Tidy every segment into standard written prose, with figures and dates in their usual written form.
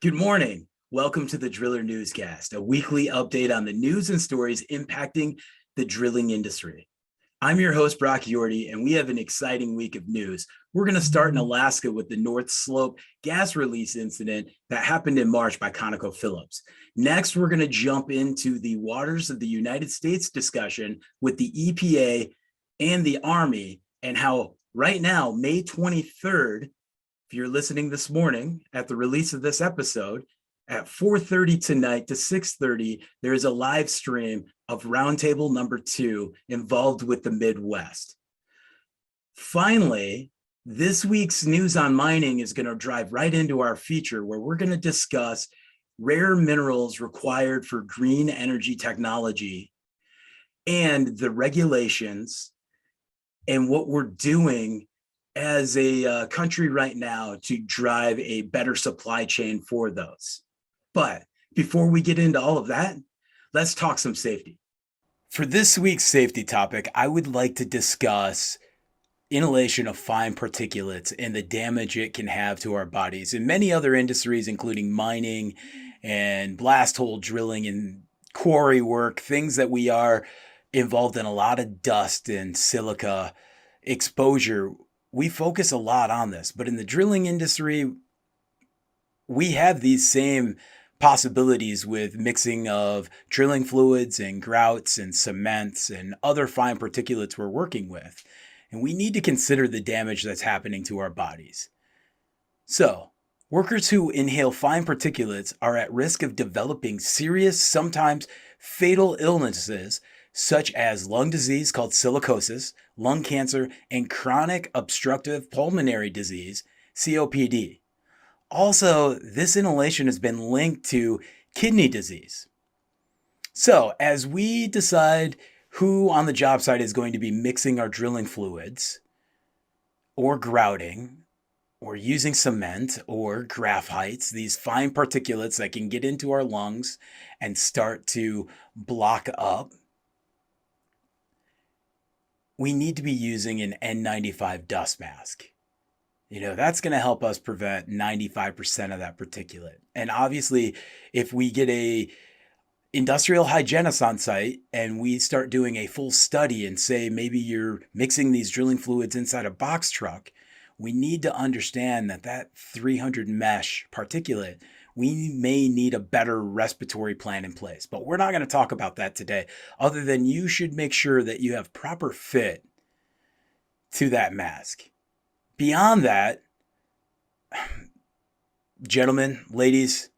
Good morning. Welcome to the Driller Newscast, a weekly update on the news and stories impacting the drilling industry. I'm your host, Brock Yorty, and we have an exciting week of news. We're going to start in Alaska with the North Slope gas release incident that happened in March by ConocoPhillips. Next, we're going to jump into the waters of the United States discussion with the EPA and the Army, and how right now, May 23rd, if you're listening this morning at the release of this episode at 4:30 tonight to 6:30, there is a live stream of roundtable number 2 involved with the Midwest. Finally, this week's news on mining is going to drive right into our feature, where we're going to discuss rare minerals required for green energy technology and the regulations and what we're doing as a country right now to drive a better supply chain for those. But before we get into all of that, let's talk some safety. For this week's safety topic, I would like to discuss inhalation of fine particulates and the damage it can have to our bodies. In many other industries, including mining and blast hole drilling and quarry work, things that we are involved in a lot of dust and silica exposure, we focus a lot on this. But in the drilling industry, we have these same possibilities with mixing of drilling fluids and grouts and cements and other fine particulates we're working with. And we need to consider the damage that's happening to our bodies. So, workers who inhale fine particulates are at risk of developing serious, sometimes fatal illnesses such as lung disease called silicosis, lung cancer, and chronic obstructive pulmonary disease, COPD. Also, this inhalation has been linked to kidney disease. So, as we decide who on the job site is going to be mixing our drilling fluids, or grouting, or using cement or graphites, these fine particulates that can get into our lungs and start to block up, we need to be using an N95 dust mask. That's going to help us prevent 95% of that particulate. And obviously, if we get a industrial hygienist on site and we start doing a full study and say maybe you're mixing these drilling fluids inside a box truck, we need to understand that 300 mesh particulate, we may need a better respiratory plan in place. But we're not going to talk about that today, other than you should make sure that you have proper fit to that mask. Beyond that, gentlemen, ladies,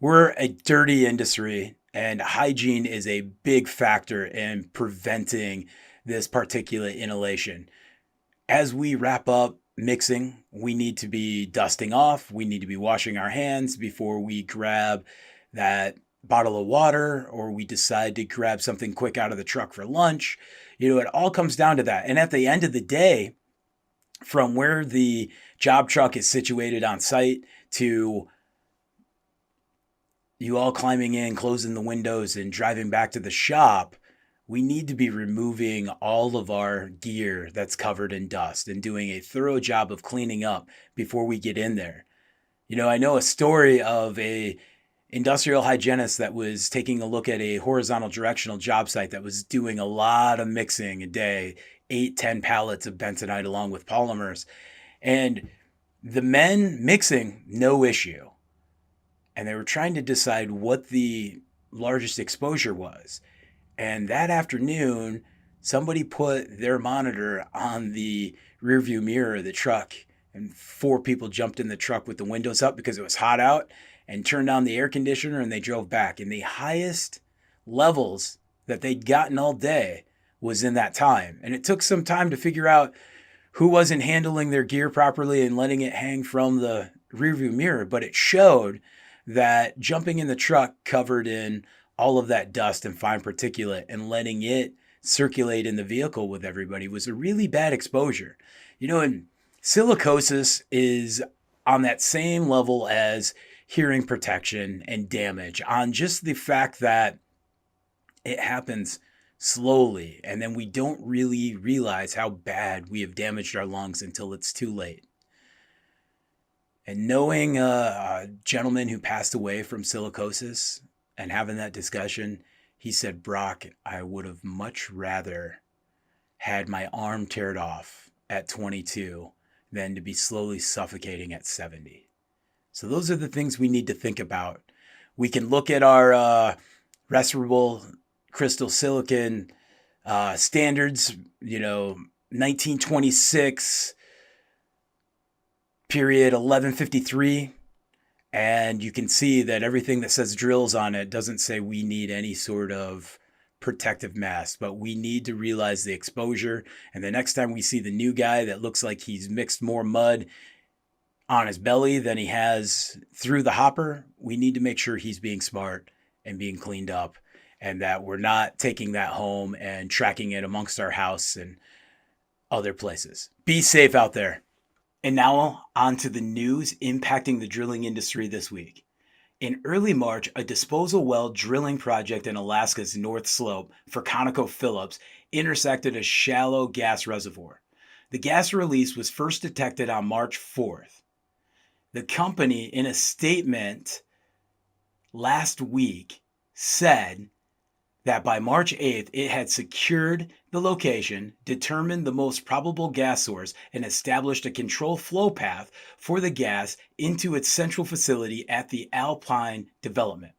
we're a dirty industry, and hygiene is a big factor in preventing this particulate inhalation. As we wrap up mixing, we need to be dusting off. We need to be washing our hands before we grab that bottle of water or we decide to grab something quick out of the truck for lunch. It all comes down to that. And at the end of the day, from where the job truck is situated on site to you all climbing in, closing the windows, and driving back to the shop, we need to be removing all of our gear that's covered in dust and doing a thorough job of cleaning up before we get in there. I know a story of a industrial hygienist that was taking a look at a horizontal directional job site that was doing a lot of mixing a day, 8-10 pallets of bentonite along with polymers. And the men mixing, no issue. And they were trying to decide what the largest exposure was. And that afternoon, somebody put their monitor on the rearview mirror of the truck, and 4 people jumped in the truck with the windows up because it was hot out and turned on the air conditioner, and they drove back. And the highest levels that they'd gotten all day was in that time. And it took some time to figure out who wasn't handling their gear properly and letting it hang from the rearview mirror, but it showed that jumping in the truck covered in all of that dust and fine particulate and letting it circulate in the vehicle with everybody was a really bad exposure. And silicosis is on that same level as hearing protection and damage, on just the fact that it happens slowly and then we don't really realize how bad we have damaged our lungs until it's too late. And knowing a gentleman who passed away from silicosis and having that discussion, he said, Brock, I would have much rather had my arm teared off at 22 than to be slowly suffocating at 70. So those are the things we need to think about. We can look at our respirable crystal silicon standards, 1926 period 1153, and you can see that everything that says drills on it doesn't say we need any sort of protective mask, but we need to realize the exposure. And the next time we see the new guy that looks like he's mixed more mud on his belly than he has through the hopper, we need to make sure he's being smart and being cleaned up, and that we're not taking that home and tracking it amongst our house and other places. Be safe out there. And now on to the news impacting the drilling industry this week. In early March, a disposal well drilling project in Alaska's North Slope for ConocoPhillips intersected a shallow gas reservoir. The gas release was first detected on March 4th. The company, in a statement last week, said that by March 8th, it had secured the location, determined the most probable gas source, and established a control flow path for the gas into its central facility at the Alpine development.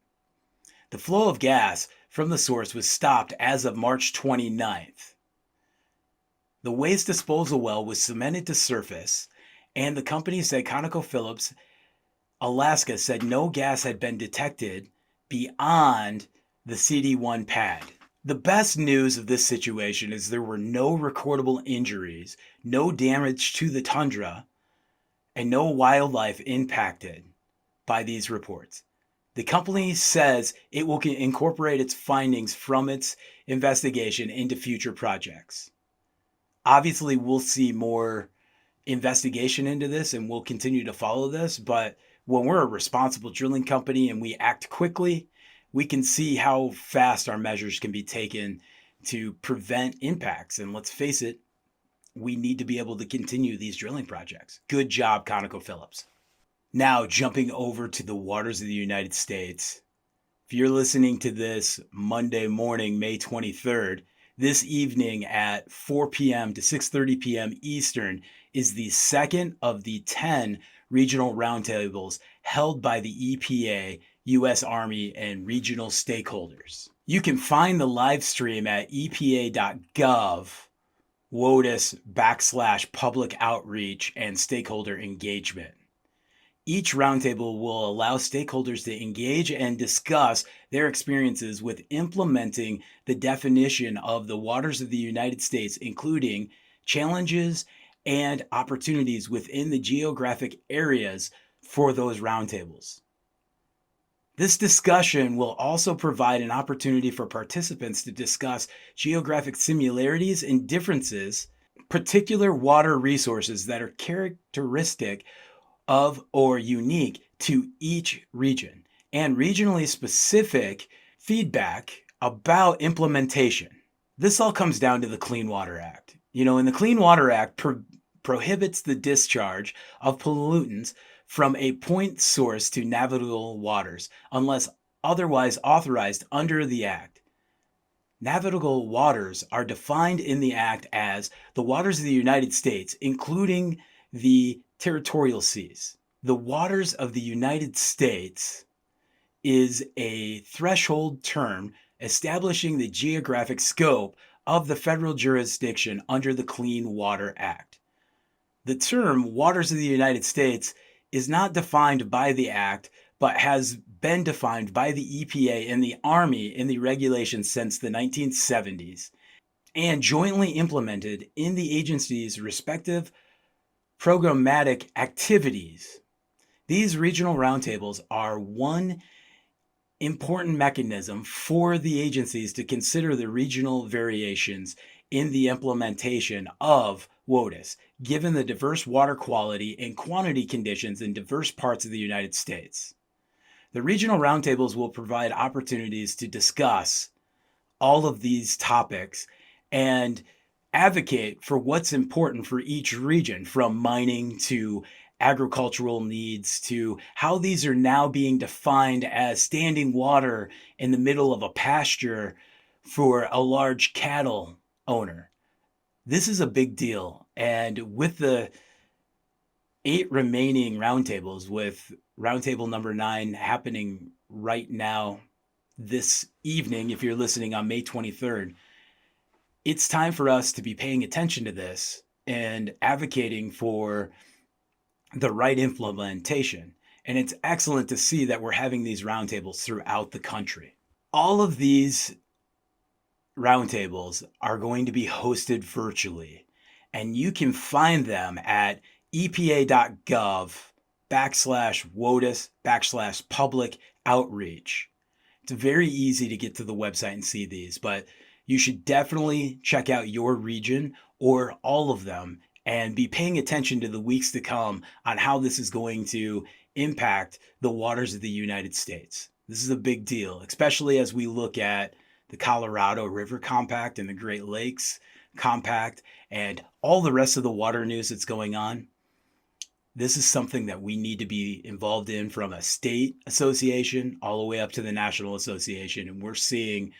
The flow of gas from the source was stopped as of March 29th. The waste disposal well was cemented to surface, and the company said ConocoPhillips Alaska said no gas had been detected beyond the CD1 pad. The best news of this situation is there were no recordable injuries, no damage to the tundra, and no wildlife impacted by these reports. The company says it will incorporate its findings from its investigation into future projects. Obviously, we'll see more investigation into this and we'll continue to follow this, but when we're a responsible drilling company and we act quickly, we can see how fast our measures can be taken to prevent impacts. And let's face it, we need to be able to continue these drilling projects. Good job, ConocoPhillips. Now, jumping over to the waters of the United States. If you're listening to this Monday morning, May 23rd, this evening at 4 p.m. to 6:30 p.m. Eastern is the second of the 10 regional roundtables held by the EPA, U.S. Army, and regional stakeholders. You can find the live stream at epa.gov, WOTUS /public outreach and stakeholder engagement. Each roundtable will allow stakeholders to engage and discuss their experiences with implementing the definition of the waters of the United States, including challenges and opportunities within the geographic areas for those roundtables. This discussion will also provide an opportunity for participants to discuss geographic similarities and differences, particular water resources that are characteristic of or unique to each region, and regionally specific feedback about implementation. This all comes down to the Clean Water Act. And the Clean Water Act prohibits the discharge of pollutants from a point source to navigable waters unless otherwise authorized under the Act. Navigable waters are defined in the Act as the waters of the United States, including the territorial seas. The waters of the United States is a threshold term establishing the geographic scope of the federal jurisdiction under the Clean Water Act. The term waters of the United States is not defined by the Act, but has been defined by the EPA and the Army in the regulations since the 1970s and jointly implemented in the agency's respective programmatic activities. These regional roundtables are one important mechanism for the agencies to consider the regional variations in the implementation of WOTUS, given the diverse water quality and quantity conditions in diverse parts of the United States. The regional roundtables will provide opportunities to discuss all of these topics and advocate for what's important for each region, from mining to agricultural needs to how these are now being defined as standing water in the middle of a pasture for a large cattle owner. This is a big deal. And with the 8 remaining roundtables, with roundtable number 9 happening right now this evening, if you're listening on May 23rd, it's time for us to be paying attention to this and advocating for the right implementation. And it's excellent to see that we're having these roundtables throughout the country. All of these roundtables are going to be hosted virtually, and you can find them at epa.gov/WOTUS/public outreach. It's very easy to get to the website and see these, but you should definitely check out your region or all of them and be paying attention to the weeks to come on how this is going to impact the waters of the United States. This is a big deal, especially as we look at the Colorado River Compact and the Great Lakes Compact and all the rest of the water news that's going on. This is something that we need to be involved in from a state association all the way up to the national association. And we're seeing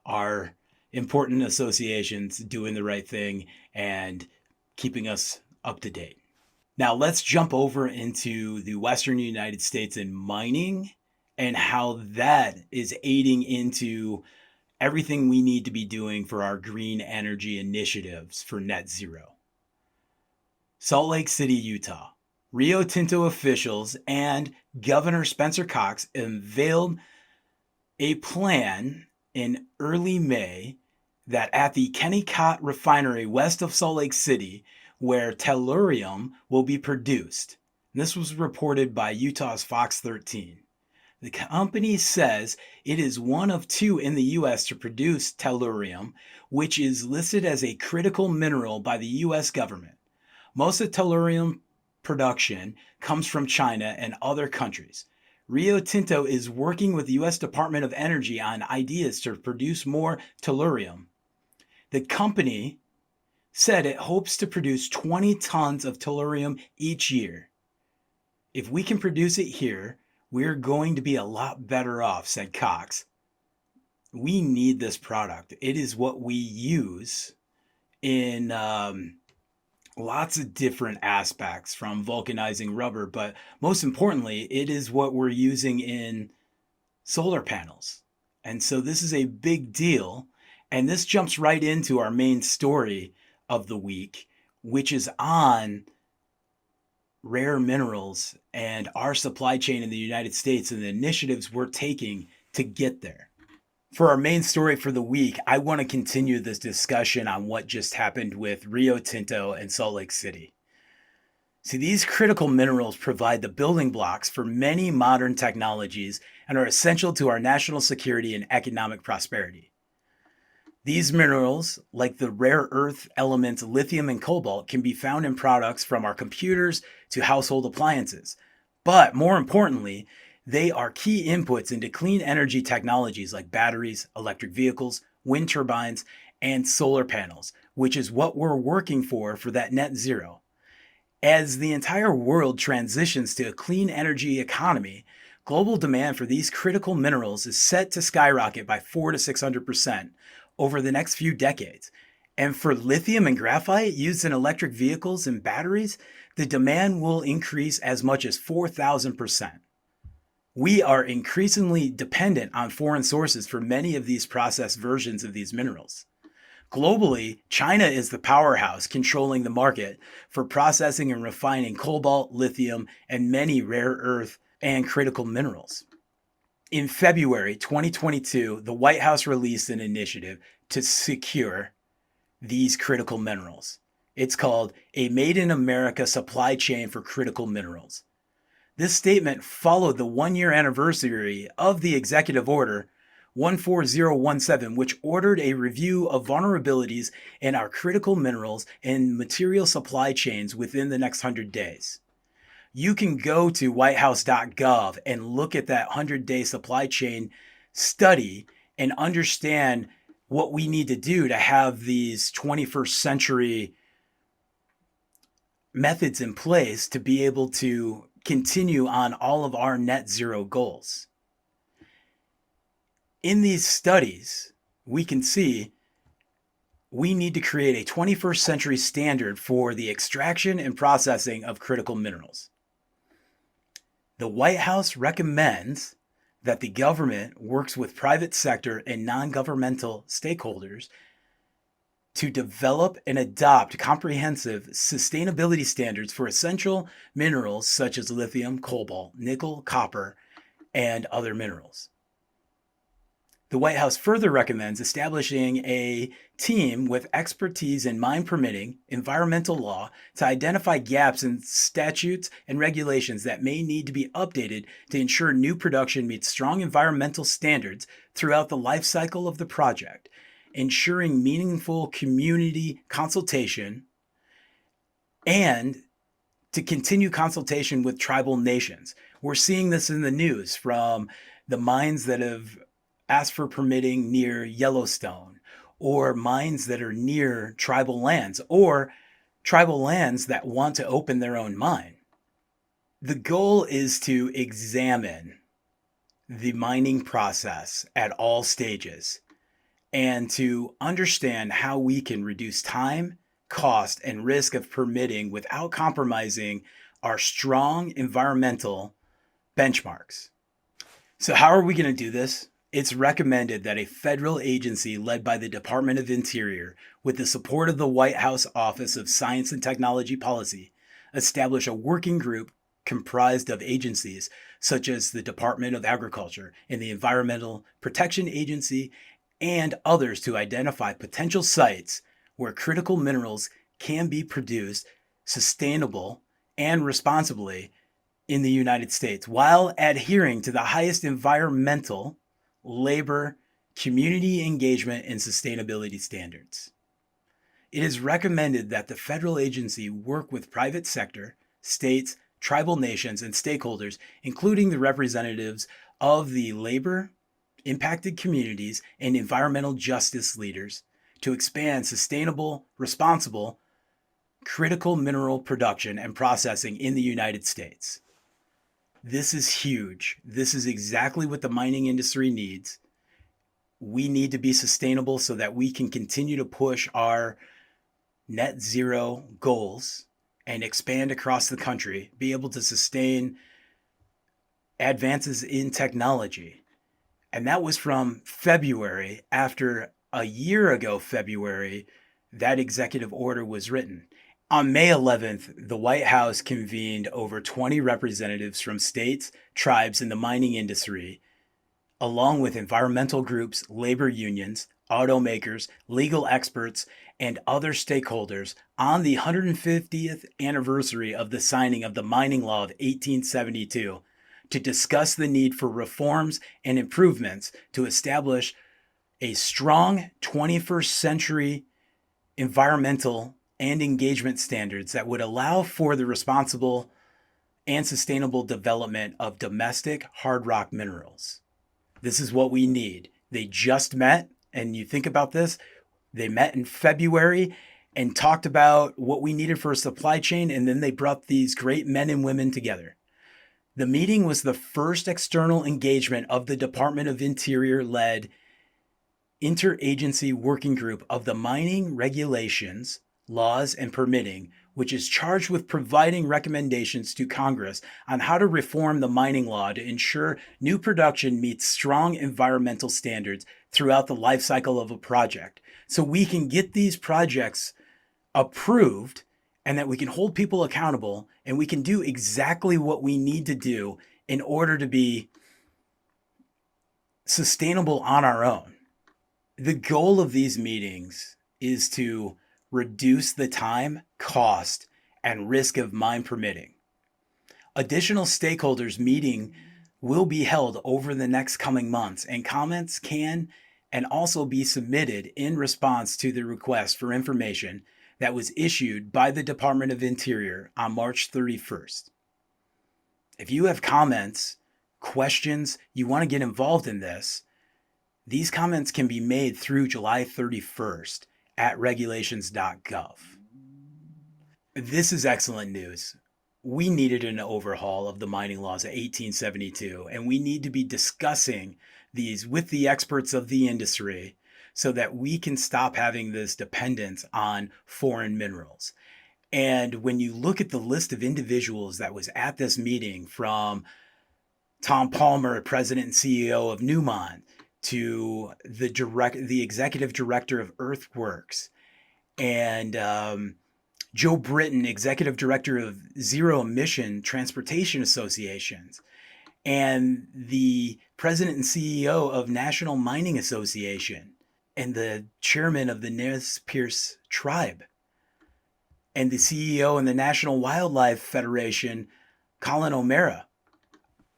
our important associations doing the right thing and keeping us up to date. Now let's jump over into the Western United States and mining and how that is aiding into everything we need to be doing for our green energy initiatives for net zero. Salt Lake City, Utah. Rio Tinto officials and Governor Spencer Cox unveiled a plan in early May that at the Kennecott refinery west of Salt Lake City, where tellurium will be produced. And this was reported by Utah's Fox 13. The company says it is one of 2 in the U.S. to produce tellurium, which is listed as a critical mineral by the U.S. government. Most of tellurium production comes from China and other countries. Rio Tinto is working with the U.S. Department of Energy on ideas to produce more tellurium. The company said it hopes to produce 20 tons of tellurium each year. If we can produce it here, we're going to be a lot better off, said Cox. We need this product. It is what we use in lots of different aspects, from vulcanizing rubber, but most importantly, it is what we're using in solar panels. And so this is a big deal. And this jumps right into our main story of the week, which is on rare minerals and our supply chain in the United States and the initiatives we're taking to get there. For our main story for the week, I want to continue this discussion on what just happened with Rio Tinto and Salt Lake City. See, these critical minerals provide the building blocks for many modern technologies and are essential to our national security and economic prosperity. These minerals, like the rare earth elements lithium and cobalt, can be found in products from our computers to household appliances. But more importantly, they are key inputs into clean energy technologies like batteries, electric vehicles, wind turbines, and solar panels, which is what we're working for that net zero. As the entire world transitions to a clean energy economy, global demand for these critical minerals is set to skyrocket by 400 to 600% over the next few decades. And for lithium and graphite used in electric vehicles and batteries, the demand will increase as much as 4,000%. We are increasingly dependent on foreign sources for many of these processed versions of these minerals. Globally, China is the powerhouse controlling the market for processing and refining cobalt, lithium, and many rare earth and critical minerals. In February 2022, the White House released an initiative to secure these critical minerals. It's called a Made in America Supply Chain for Critical Minerals. This statement followed the 1-year anniversary of the Executive Order 14017, which ordered a review of vulnerabilities in our critical minerals and material supply chains within the next 100 days. You can go to whitehouse.gov and look at that 100-day supply chain study and understand what we need to do to have these 21st century methods in place to be able to continue on all of our net zero goals. In these studies, we can see we need to create a 21st century standard for the extraction and processing of critical minerals. The White House recommends that the government works with private sector and non-governmental stakeholders to develop and adopt comprehensive sustainability standards for essential minerals such as lithium, cobalt, nickel, copper, and other minerals. The White House further recommends establishing a team with expertise in mine permitting, environmental law, to identify gaps in statutes and regulations that may need to be updated to ensure new production meets strong environmental standards throughout the life cycle of the project, ensuring meaningful community consultation, and to continue consultation with tribal nations. We're seeing this in the news from the mines that have asked for permitting near Yellowstone, or mines that are near tribal lands, or tribal lands that want to open their own mine. The goal is to examine the mining process at all stages and to understand how we can reduce time, cost, and risk of permitting without compromising our strong environmental benchmarks. So how are we going to do this? It's recommended that a federal agency led by the Department of Interior, with the support of the White House Office of Science and Technology Policy, establish a working group comprised of agencies such as the Department of Agriculture and the Environmental Protection Agency and others to identify potential sites where critical minerals can be produced sustainable and responsibly in the United States while adhering to the highest environmental, labor, community engagement, and sustainability standards. It is recommended that the federal agency work with private sector, states, tribal nations, and stakeholders, including the representatives of the labor, impacted communities, and environmental justice leaders, to expand sustainable, responsible, critical mineral production and processing in the United States. This is huge. This is exactly what the mining industry needs. We need to be sustainable so that we can continue to push our net zero goals and expand across the country, be able to sustain advances in technology. And that was from February, after a year ago, February, that executive order was written. On May 11th, the White House convened over 20 representatives from states, tribes, and the mining industry, along with environmental groups, labor unions, automakers, legal experts, and other stakeholders on the 150th anniversary of the signing of the Mining Law of 1872 to discuss the need for reforms and improvements to establish a strong 21st century environmental and engagement standards that would allow for the responsible and sustainable development of domestic hard rock minerals. This is what we need. They just met, and you think about this, they met in February and talked about what we needed for a supply chain, and then they brought these great men and women together. The meeting was the first external engagement of the Department of Interior-led interagency working group of the mining regulations, laws, and permitting, which is charged with providing recommendations to Congress on how to reform the mining law to ensure new production meets strong environmental standards throughout the life cycle of a project, so we can get these projects approved and that we can hold people accountable and we can do exactly what we need to do in order to be sustainable on our own. The goal of these meetings is to reduce the time, cost, and risk of mine permitting. Additional stakeholders meeting will be held over the next coming months, and comments can and also be submitted in response to the request for information that was issued by the Department of Interior on March 31st. If you have comments, questions, you want to get involved in this, these comments can be made through July 31st at regulations.gov. This is excellent news. We needed an overhaul of the mining laws of 1872, and we need to be discussing these with the experts of the industry so that we can stop having this dependence on foreign minerals. And when you look at the list of individuals that was at this meeting, from Tom Palmer, president and CEO of Newmont, to the executive director of Earthworks, and Joe Britton, executive director of Zero Emission Transportation Associations, and the president and CEO of National Mining Association, and the chairman of the Nez Perce tribe, and the CEO and the National Wildlife Federation, Colin O'Mara.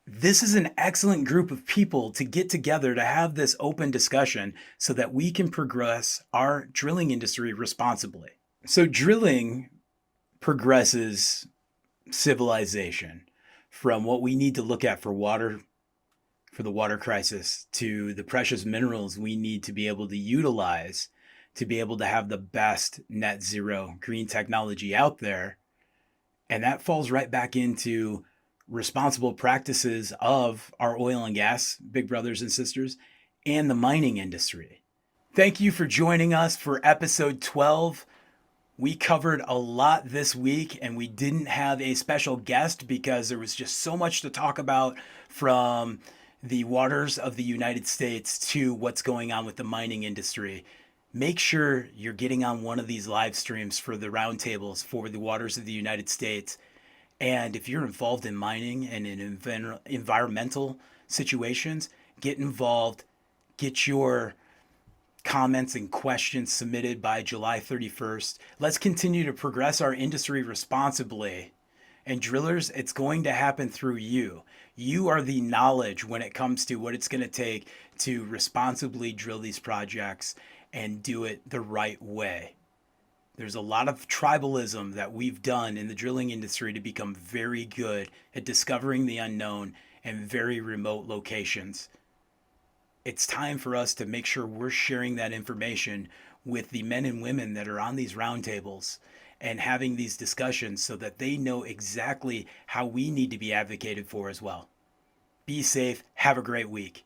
This is an excellent group of people to get together to have this open discussion so that we can progress our drilling industry responsibly. So, drilling progresses civilization from what we need to look at for water, for the water crisis, to the precious minerals we need to be able to utilize to be able to have the best net zero green technology out there. And that falls right back into responsible practices of our oil and gas big brothers and sisters and the mining industry. Thank you for joining us for episode 12. We covered a lot this week, and we didn't have a special guest because there was just so much to talk about, from the waters of the United States to what's going on with the mining industry. Make sure you're getting on one of these live streams for the roundtables for the waters of the United States. And if you're involved in mining and in environmental situations, get involved. Get your comments and questions submitted by July 31st. Let's continue to progress our industry responsibly. And drillers, it's going to happen through you. You are the knowledge when it comes to what it's going to take to responsibly drill these projects and do it the right way. There's a lot of tribalism that we've done in the drilling industry to become very good at discovering the unknown and very remote locations. It's time for us to make sure we're sharing that information with the men and women that are on these roundtables and having these discussions so that they know exactly how we need to be advocated for as well. Be safe. Have a great week.